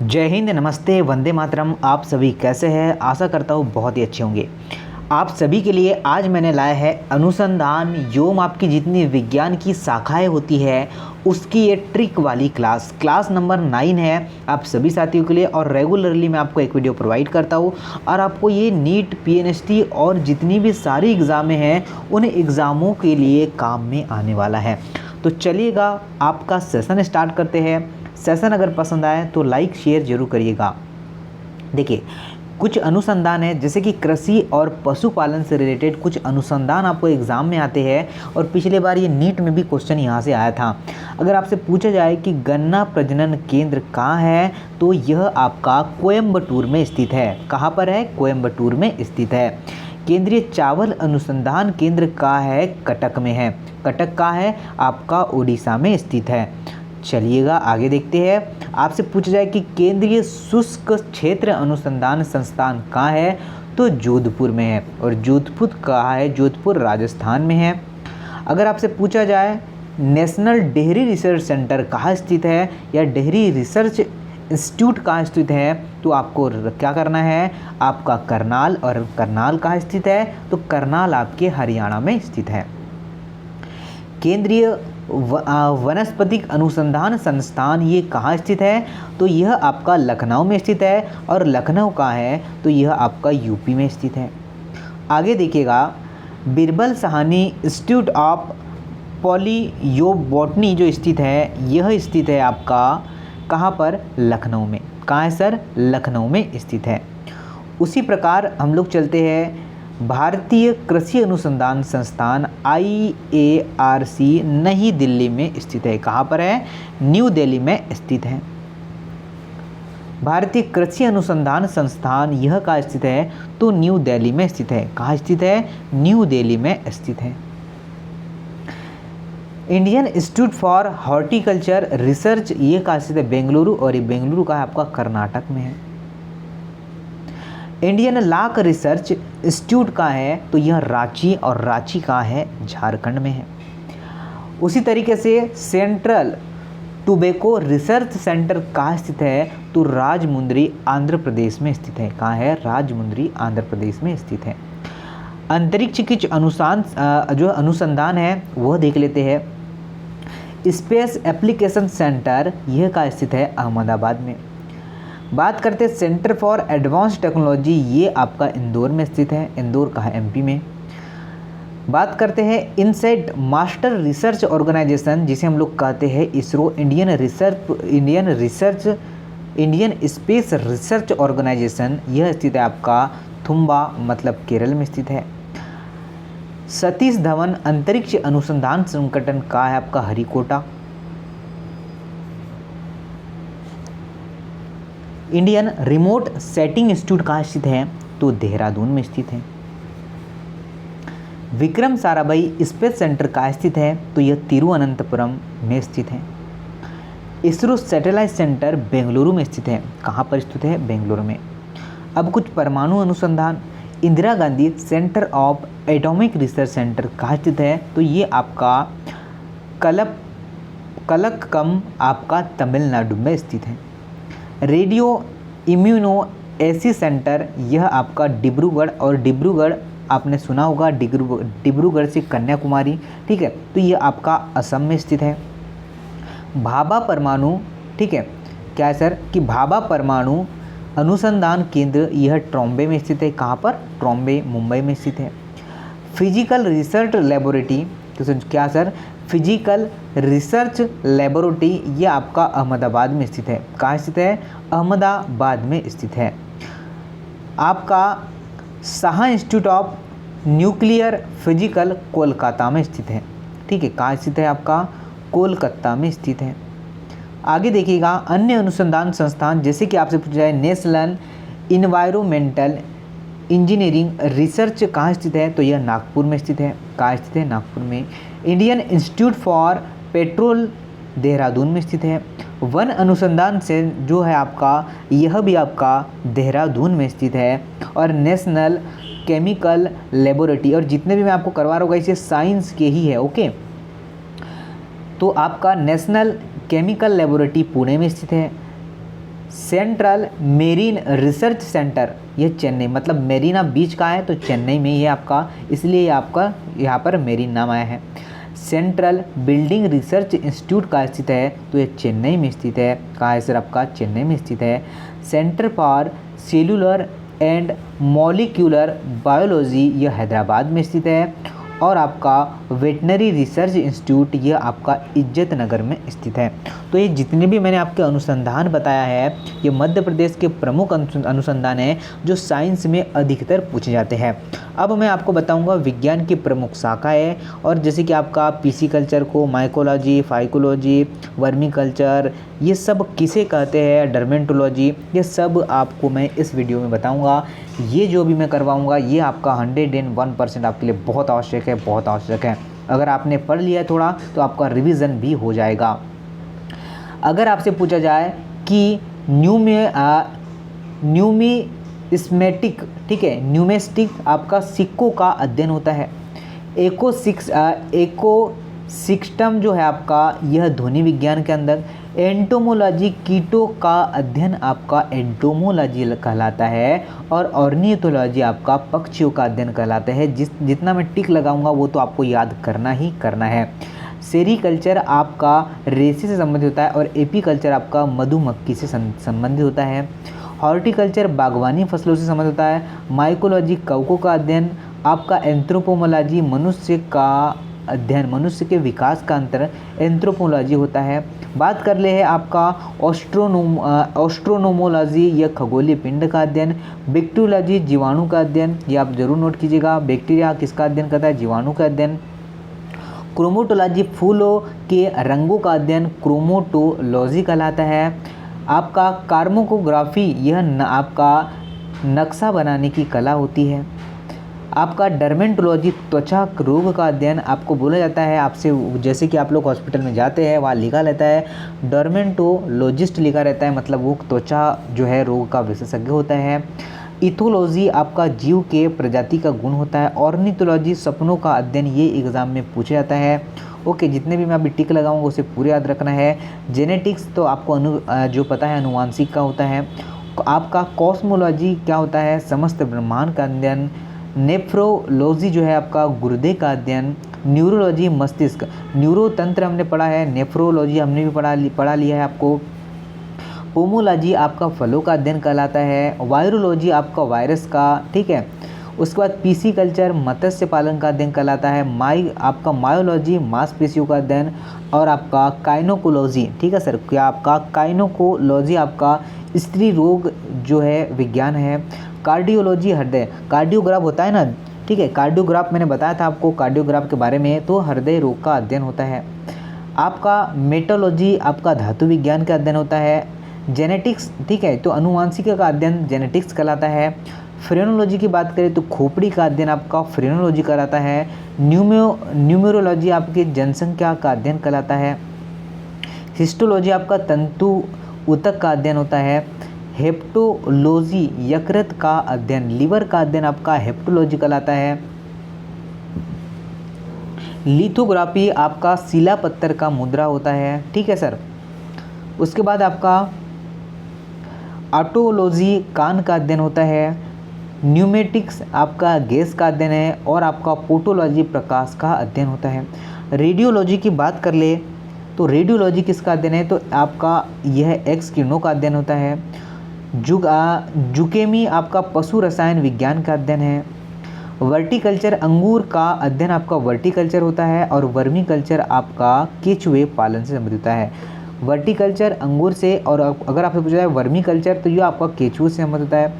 जय हिंद, नमस्ते, वंदे मातरम। आप सभी कैसे हैं? आशा करता हूँ बहुत ही अच्छे होंगे। आप सभी के लिए आज मैंने लाया है अनुसंधान एवं आपकी जितनी विज्ञान की शाखाएं होती है उसकी ये ट्रिक वाली क्लास नंबर 9 है आप सभी साथियों के लिए। और रेगुलरली मैं आपको एक वीडियो प्रोवाइड करता हूँ और आपको ये नीट, पीएनएसटी और जितनी भी सारी एग्ज़ामें हैं उन एग्ज़ामों के लिए काम में आने वाला है। तो चलिएगा आपका सेशन स्टार्ट करते हैं। सेशन अगर पसंद आए तो लाइक शेयर जरूर करिएगा। देखिए, कुछ अनुसंधान है जैसे कि कृषि और पशुपालन से रिलेटेड कुछ अनुसंधान आपको एग्ज़ाम में आते हैं और पिछले बार ये नीट में भी क्वेश्चन यहाँ से आया था। अगर आपसे पूछा जाए कि गन्ना प्रजनन केंद्र कहाँ है तो यह आपका कोयम्बटूर में स्थित है। कहाँ पर है? कोयम्बटूर में स्थित है। केंद्रीय चावल अनुसंधान केंद्र कहाँ है? कटक में है। कटक कहाँ है? आपका उड़ीसा में स्थित है। चलिएगा आगे देखते हैं। आपसे पूछा जाए कि केंद्रीय शुष्क क्षेत्र अनुसंधान संस्थान कहाँ है तो जोधपुर में है। और जोधपुर कहाँ है? जोधपुर राजस्थान में है। अगर आपसे पूछा जाए नेशनल डेयरी रिसर्च सेंटर कहाँ स्थित है या डेयरी रिसर्च इंस्टीट्यूट कहाँ स्थित है तो आपको क्या करना है? आपका करनाल। और करनाल कहाँ स्थित है? तो करनाल आपके हरियाणा में स्थित है। केंद्रीय वनस्पतिक अनुसंधान संस्थान ये कहाँ स्थित है तो यह आपका लखनऊ में स्थित है। और लखनऊ कहाँ है तो यह आपका यूपी में स्थित है। आगे देखिएगा, बिरबल साहनी इंस्टीट्यूट ऑफ पॉलियोबॉटनी जो स्थित है यह स्थित है आपका कहाँ पर? लखनऊ में। कहाँ है सर? लखनऊ में स्थित है। उसी प्रकार हम लोग चलते हैं, भारतीय कृषि अनुसंधान संस्थान IARC नई दिल्ली में स्थित है। कहाँ पर है? न्यू दिल्ली में स्थित है। भारतीय कृषि अनुसंधान संस्थान यह कहाँ स्थित है तो न्यू दिल्ली में स्थित है। कहाँ स्थित है? न्यू दिल्ली में स्थित है। Indian institute for horticulture research ये कहाँ स्थित है? बेंगलुरु। और ये बेंगलुरु का है आपका कर्नाटक में है। इंडियन लाक रिसर्च इंस्टीट्यूट का है तो यह रांची। और रांची का है? झारखंड में है। उसी तरीके से सेंट्रल टोबैको रिसर्च सेंटर कहाँ स्थित है तो राजमुंद्री आंध्र प्रदेश में स्थित है। कहाँ है? राजमुंद्री आंध्र प्रदेश में स्थित है। अंतरिक्ष की जो अनुसंधान है वह देख लेते हैं। स्पेस एप्लीकेशन सेंटर यह कहाँ स्थित है? अहमदाबाद में। बात करते हैं सेंटर फॉर एडवांस टेक्नोलॉजी ये आपका इंदौर में स्थित है। इंदौर का है? एमपी में। बात करते हैं इनसेट मास्टर रिसर्च ऑर्गेनाइजेशन जिसे हम लोग कहते हैं ISRO. Indian space research organisation यह स्थित है आपका थुम्बा मतलब केरल में स्थित है। सतीश धवन अंतरिक्ष अनुसंधान संगठन का है आपका Harikota. Indian remote setting institute कहाँ स्थित है तो देहरादून में स्थित है। विक्रम साराभाई स्पेस सेंटर कहाँ स्थित है तो यह तिरुवनंतपुरम में स्थित है। इसरो सैटेलाइट सेंटर बेंगलुरु में स्थित है। कहाँ पर स्थित है? बेंगलुरु में। अब कुछ परमाणु अनुसंधान, Indira Gandhi centre of atomic research centre कहाँ स्थित है तो ये आपका कलक्कम आपका तमिलनाडु में स्थित है। रेडियो इम्यूनो एसी सेंटर यह आपका डिब्रूगढ़। और डिब्रूगढ़ आपने सुना होगा, डिब्रूगढ़ से कन्याकुमारी, ठीक है, तो ये आपका असम में स्थित है। भाभा परमाणु, ठीक है, क्या है सर कि भाभा परमाणु अनुसंधान केंद्र यह ट्रॉम्बे में स्थित है। कहाँ पर? ट्रॉम्बे, मुंबई में स्थित है। फिजिकल रिसर्च लेबोरेटरी तो क्या सर? फिजिकल रिसर्च लेबोरेटरी ये आपका अहमदाबाद में स्थित है। कहाँ स्थित है? अहमदाबाद में स्थित है। आपका Shah institute of nuclear physical Kolkata में स्थित है। ठीक है, कहाँ स्थित है? आपका कोलकाता में स्थित है। आगे देखिएगा, अन्य अनुसंधान संस्थान जैसे कि आपसे पूछा जाए नेशनल इन्वायरमेंटल इंजीनियरिंग रिसर्च कहाँ स्थित है तो यह नागपुर में स्थित है। कहाँ स्थित है? नागपुर में। Indian institute for petrol Dehradun में स्थित है। वन अनुसंधान से जो है आपका यह भी आपका देहरादून में स्थित है। और नेशनल केमिकल लेबोरेटरी, और जितने भी मैं आपको करवा रहा हूँ इसे साइंस के ही है, ओके। तो आपका नेशनल केमिकल लेबोरेटरी पुणे में स्थित है। सेंट्रल मेरीन रिसर्च सेंटर, ये चेन्नई, मतलब मेरीना बीच का है तो चेन्नई में ये आपका, इसलिए ये आपका यहाँ पर मेरीन नाम आया है। सेंट्रल बिल्डिंग रिसर्च इंस्टीट्यूट कहाँ स्थित है, तो ये चेन्नई में स्थित है। कहाँ है सर, आपका चेन्नई में स्थित है। Centre for cellular and molecular biology, यह हैदराबाद में स्थित है। और आपका वेटनरी रिसर्च इंस्टीट्यूट, यह आपका इज्जत नगर में स्थित है। तो ये जितने भी मैंने आपके अनुसंधान बताया है, ये मध्य प्रदेश के प्रमुख अनुसंधान हैं जो साइंस में अधिकतर पूछे जाते हैं। अब मैं आपको बताऊंगा विज्ञान की प्रमुख शाखाएँ, और जैसे कि आपका पीसी कल्चर को माइकोलॉजी, फाइकोलॉजी, वर्मी कल्चर, ये सब किसे कहते हैं, डर्मेटोलॉजी, ये सब आपको मैं इस वीडियो में बताऊंगा। ये जो भी मैं करवाऊंगा ये आपका 101% आपके लिए बहुत आवश्यक है, बहुत आवश्यक है। अगर आपने पढ़ लिया है थोड़ा तो आपका रिवीजन भी हो जाएगा। अगर आपसे पूछा जाए कि न्यूमिस्मेटिक, ठीक है, न्यूमेस्टिक आपका सिक्कों का अध्ययन होता है। इकोसिस्टम जो है आपका, यह ध्वनि विज्ञान के अंदर। एंटोमोलॉजी कीटों का अध्ययन आपका एंटोमोलॉजी कहलाता है। और ऑर्निथोलॉजी आपका पक्षियों का अध्ययन कहलाता है। जितना मैं टिक लगाऊंगा वो तो आपको याद करना ही करना है। सेरीकल्चर आपका रेसे से संबंधित होता है, और एपीकल्चर आपका मधुमक्खी से संबंधित होता है। हॉर्टिकल्चर बागवानी फसलों से संबंधित होता है। माइकोलॉजी कवकों का अध्ययन। आपका एंथ्रोपोमोलॉजी मनुष्य का अध्ययन, मनुष्य के विकास का अंतर एंथ्रोपोलॉजी होता है। बात कर ले है आपका ऑस्ट्रोनोमोलॉजी, यह खगोलीय पिंड का अध्ययन। बैक्टीरियोलॉजी जीवाणु का अध्ययन, ये आप जरूर नोट कीजिएगा। बैक्टीरिया किसका अध्ययन करता है, जीवाणु का अध्ययन। क्रोमोटोलॉजी फूलों के रंगों का अध्ययन क्रोमोटोलॉजी कहलाता है। आपका कार्मोग्राफी, यह आपका नक्शा बनाने की कला होती है। आपका डर्मेटोलॉजी त्वचा रोग का अध्ययन, आपको बोला जाता है आपसे, जैसे कि आप लोग हॉस्पिटल में जाते हैं वहाँ लिखा रहता है डर्मेटोलॉजिस्ट लिखा रहता है, मतलब वो त्वचा जो है रोग का विशेषज्ञ होता है। इथोलॉजी आपका जीव के प्रजाति का गुण होता है। ऑर्निथोलॉजी सपनों का अध्ययन, ये एग्जाम में पूछा जाता है। ओके, जितने भी मैं अभी टिक लगाऊंगा उसे पूरे याद रखना है। जेनेटिक्स तो आपको जो पता है अनुवांशिक का होता है। आपका कॉस्मोलॉजी क्या होता है, समस्त ब्रह्मांड का अध्ययन। नेफ्रोलॉजी जो है आपका गुर्दे का अध्ययन। न्यूरोलॉजी मस्तिष्क, न्यूरोतंत्र हमने पढ़ा है, नेफ्रोलॉजी हमने भी पढ़ा लिया है आपको। पोमोलॉजी आपका फलों का अध्ययन कहलाता है। वायरोलॉजी आपका वायरस का, ठीक है। उसके बाद पीसी कल्चर मत्स्य पालन का अध्ययन कहलाता है। आपका मायोलॉजी मांसपेशियों का अध्ययन। और आपका काइनोकोलॉजी, ठीक है सर, क्या आपका काइनोकोलॉजी आपका स्त्री रोग जो है विज्ञान है। कार्डियोलॉजी हृदय, कार्डियोग्राफ होता है ना, ठीक है, कार्डियोग्राफ मैंने बताया था आपको कार्डियोग्राफ के बारे में, तो हृदय रोग का अध्ययन होता है। आपका मेटोलॉजी आपका धातु विज्ञान का अध्ययन होता है। जेनेटिक्स, ठीक है, तो अनुवांशिकी का अध्ययन जेनेटिक्स कहलाता है। फ्रेनोलॉजी की बात करें तो खोपड़ी का अध्ययन आपका फ्रेनोलॉजी कहलाता है। न्यूमेरोलॉजी आपकी जनसंख्या का अध्ययन कहलाता है। हिस्टोलॉजी आपका तंतु ऊतक का अध्ययन होता है। हेप्टोलॉजी यकृत का अध्ययन, लीवर का अध्ययन आपका हेप्टोलॉजी कहलाता है। लिथोग्राफी आपका शिलापत्थर का मुद्रा होता है, ठीक है सर। उसके बाद आपका ऑटोलॉजी कान का अध्ययन होता है। न्यूमेटिक्स आपका गैस का अध्ययन है। और आपका फोटोलॉजी प्रकाश का अध्ययन होता है। रेडियोलॉजी की बात कर ले तो रेडियोलॉजी किसका अध्ययन है, तो आपका यह एक्स किरणों का अध्ययन होता है। जुकेमी आपका पशु रसायन विज्ञान का अध्ययन है। वर्टिकल्चर अंगूर का अध्ययन आपका वर्टिकल्चर होता है। और वर्मी कल्चर आपका केचुए पालन से संबंधित होता है। वर्टिकल्चर अंगूर से, और अगर आपसे पूछा जाए वर्मी कल्चर तो ये आपका केचुए से संबंधित होता है।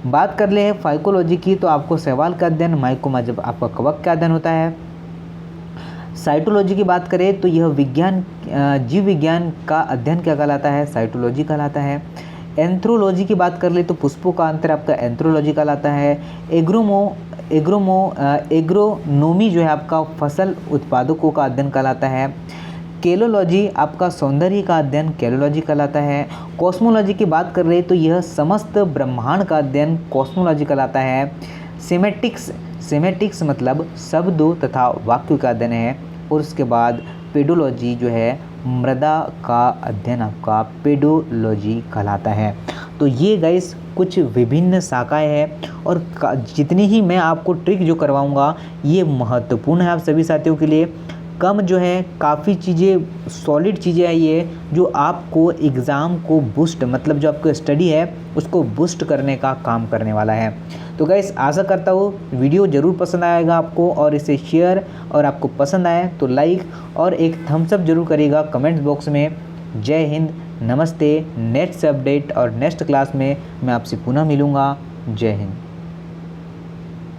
बात कर ले फाइकोलॉजी की तो आपको शैवाल का अध्ययन, माइकोमा जब आपका कवक का अध्ययन होता है। साइटोलॉजी की बात करें तो यह विज्ञान जीव विज्ञान का अध्ययन क्या कहलाता है, साइटोलॉजी कहलाता है। एंथ्रोलॉजी की बात कर ले तो पुष्पों का अंतर आपका एंथ्रोलॉजी कहलाता है। एग्रोनोमी जो है आपका फसल उत्पादकों का अध्ययन कहलाता है। केलोलॉजी आपका सौंदर्य का अध्ययन केलोलॉजी कहलाता है। कॉस्मोलॉजी की बात कर रहे तो यह समस्त ब्रह्मांड का अध्ययन कॉस्मोलॉजी कहलाता है। सेमेटिक्स मतलब शब्दों तथा वाक्यों का अध्ययन है। और उसके बाद पेडोलॉजी जो है मृदा का अध्ययन आपका पेडोलॉजी कहलाता है। तो ये गाइस कुछ विभिन्न शाखाएं हैं और जितनी ही मैं आपको ट्रिक जो करवाऊंगा ये महत्वपूर्ण है आप सभी साथियों के लिए। कम जो है काफ़ी चीज़ें सॉलिड चीज़ें आई है जो आपको एग्ज़ाम को बूस्ट मतलब जो आपको स्टडी है उसको बूस्ट करने का काम करने वाला है। तो गाइस आशा करता हूँ वीडियो ज़रूर पसंद आएगा आपको और इसे शेयर और आपको पसंद आए तो लाइक और एक थम्स अप जरूर करिएगा कमेंट्स बॉक्स में। जय हिंद, नमस्ते। नेक्स्ट अपडेट और नेक्स्ट क्लास में मैं आपसे पुनः मिलूँगा। जय हिंद।